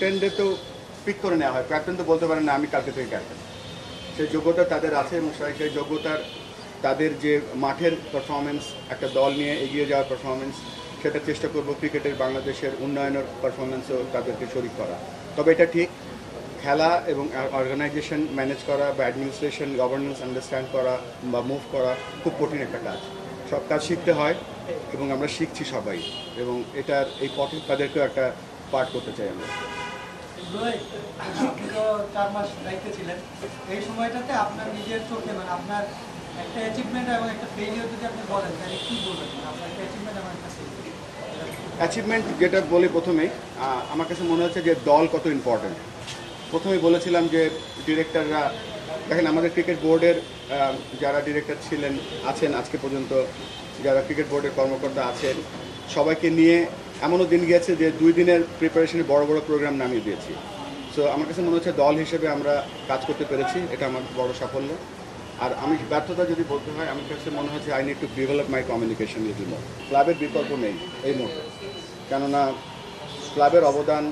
ক্যাপ্টেনদের তো পিক করে নেওয়া হয়, ক্যাপ্টেন তো বলতে পারেন না আমি কালকে থেকে ক্যাপ্টেন। সেই যোগ্যতা তাদের আছে এবং সেই যোগ্যতার তাদের যে মাঠের পারফরমেন্স, একটা দল নিয়ে এগিয়ে যাওয়ার পারফরমেন্স, সেটা চেষ্টা করব ক্রিকেটের বাংলাদেশের উন্নয়নের পারফরমেন্সও তাদেরকে শরিক করা। তবে এটা ঠিক, খেলা এবং অর্গানাইজেশন ম্যানেজ করা বা অ্যাডমিনিস্ট্রেশন গভর্নেন্স আন্ডারস্ট্যান্ড করা বা মুভ করা খুব কঠিন একটা কাজ। সব কাজ শিখতে হয় এবং আমরা শিখছি সবাই, এবং এটার এই পথে তাদেরকেও একটা পার্ট করতে চাই আমরা। আপনি তো 4 মাস দায়িত্বে ছিলেন, এই সময়টাতে আপনার নিজের চোখে মানে আপনার একটা অ্যাচিভমেন্ট এবং একটা ফেলিওর যদি আপনি বলেন তাহলে কী বলবেন? আপনার একটা অ্যাচিভমেন্ট এবং একটা ফেলিওর। অ্যাচিভমেন্ট যেটা বলি প্রথমেই, আমার কাছে মনে হচ্ছে যে দল কত ইম্পর্ট্যান্ট। প্রথমেই বলেছিলাম যে ডিরেক্টররা, দেখেন আমাদের ক্রিকেট বোর্ডের যারা ডিরেক্টর ছিলেন আছেন আজকে পর্যন্ত, যারা ক্রিকেট বোর্ডের কর্মকর্তা আছেন, সবাইকে নিয়ে এমনও দিন গিয়েছে যে 2 দিনের প্রিপারেশনে বড় বড় প্রোগ্রাম নামিয়ে দিয়েছি। সো আমার কাছে মনে হচ্ছে দল হিসেবে আমরা কাজ করতে পেরেছি, এটা আমার বড় সাফল্য। আর আমি ব্যর্থতা যদি বলতে হয়, আমার কাছে মনে হচ্ছে I need to develop my communication little more. ক্লাবের বিকল্প নেই এই মুহূর্তে, কেননা ক্লাবের অবদান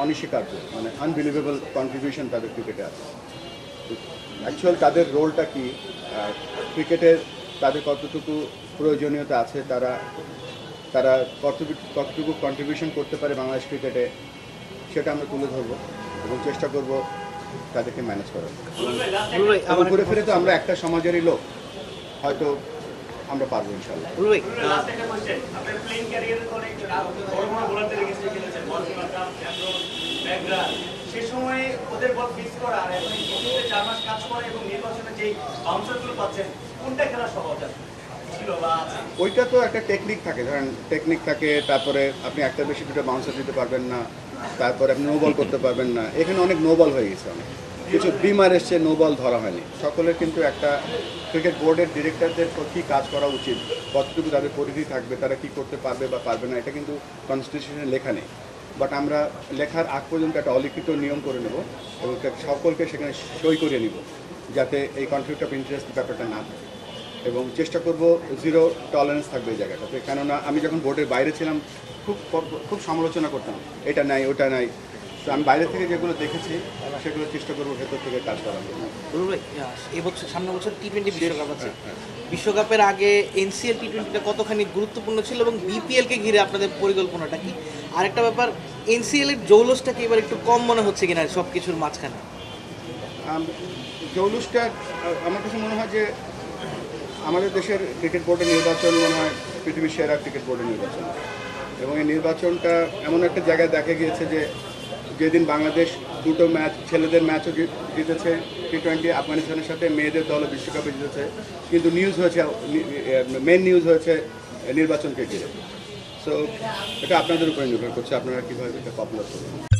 অনস্বীকার্য, মানে আনবিলিভেবল কন্ট্রিবিউশন তাদের ক্রিকেটে আছে। অ্যাকচুয়াল তাদের রোলটা কি, ক্রিকেটের তাদের কতটুকু প্রয়োজনীয়তা আছে, তারা কতটুকু কন্ট্রিবিউশন করতে পারে বাংলাদেশ ক্রিকেটে, সেটা আমরা তুলে ধরবো এবং চেষ্টা করব তাদেরকে ম্যানেজ করার। এবং ঘুরে ফিরে তো আমরা একটা সমাজেরই লোক, হয়তো আমরা পারবো ইনশাল্লাহ। সে সময়ে ওদের বল ফিক্স করা আর এখন 4 মাস কাজ করে এবং নির্বাচনে যেই বাউন্সারগুলো পাচ্ছেন, কোনটা খেলা সহজ ছিল বা আছে? ওইটা তো একটা টেকনিক থাকে, ধরেন টেকনিক থাকে, তারপরে আপনি একটা বেশি দুটো বাউন্সার দিতে পারবেন না, তারপরে আপনি নো বল করতে পারবেন না। এখানে অনেক নো বল হয়ে গেছে, অনেক কিছু বিমার এসছে, নো বল ধরা হয়নি। সকলের কিন্তু একটা ক্রিকেট বোর্ডের ডিরেক্টরদের কী কাজ করা উচিত, কতটুকু তাদের পরিধি থাকবে, তারা কী করতে পারবে বা পারবে না, এটা কিন্তু কনস্টিটিউশনে লেখা নেই। বাট আমরা লেখার আগ পর্যন্ত একটা অলিখিত নিয়ম করে নেব এবং সকলকে সেখানে সই করিয়ে নিব, যাতে এই কনফ্লিক্ট অফ ইন্টারেস্ট ব্যাপারটা না থাকে, এবং চেষ্টা করব জিরো টলারেন্স থাকবে এই জায়গাটাতে। কেননা আমি যখন বোর্ডের বাইরে ছিলাম খুব সমালোচনা করতাম, এটা নাই ওটা নাই। তো আমি বাইরে থেকে যেগুলো দেখেছি সেগুলো চেষ্টা করবো ভেতর থেকে কাজ করার জন্য। এবছর সামনের বছর টি-20 বিশ্বকাপ আছে, বিশ্বকাপের আগে এনসিএল টি-20টা কতখানি গুরুত্বপূর্ণ ছিল এবং বিপিএলকে ঘিরে আপনাদের পরিকল্পনাটা কি? আরেকটা ব্যাপার, এনসিএলের জৌলসটাকে এবার একটু কম মনে হচ্ছে কিনা সব কিছুর মাঝখানে? জৌলুসটা আমার কাছে মনে হয় যে আমাদের দেশের ক্রিকেট বোর্ডের নির্বাচন মনে হয় পৃথিবীর সেরা ক্রিকেট বোর্ডের নির্বাচন, এবং এই নির্বাচনটা এমন একটা জায়গায় দেখা গিয়েছে যে যেদিন বাংলাদেশ 2টো ম্যাচ, ছেলেদের ম্যাচও জিতেছে টি-20 আফগানিস্তানের সাথে, মেয়েদের দলও বিশ্বকাপে জিতেছে, কিন্তু নিউজ হয়েছে, মেন নিউজ হয়েছে নির্বাচনকে ঘিরে। সো এটা আপনাদের উপরে নির্ভর করছে, আপনারা কীভাবে এটা পপুলার করবেন।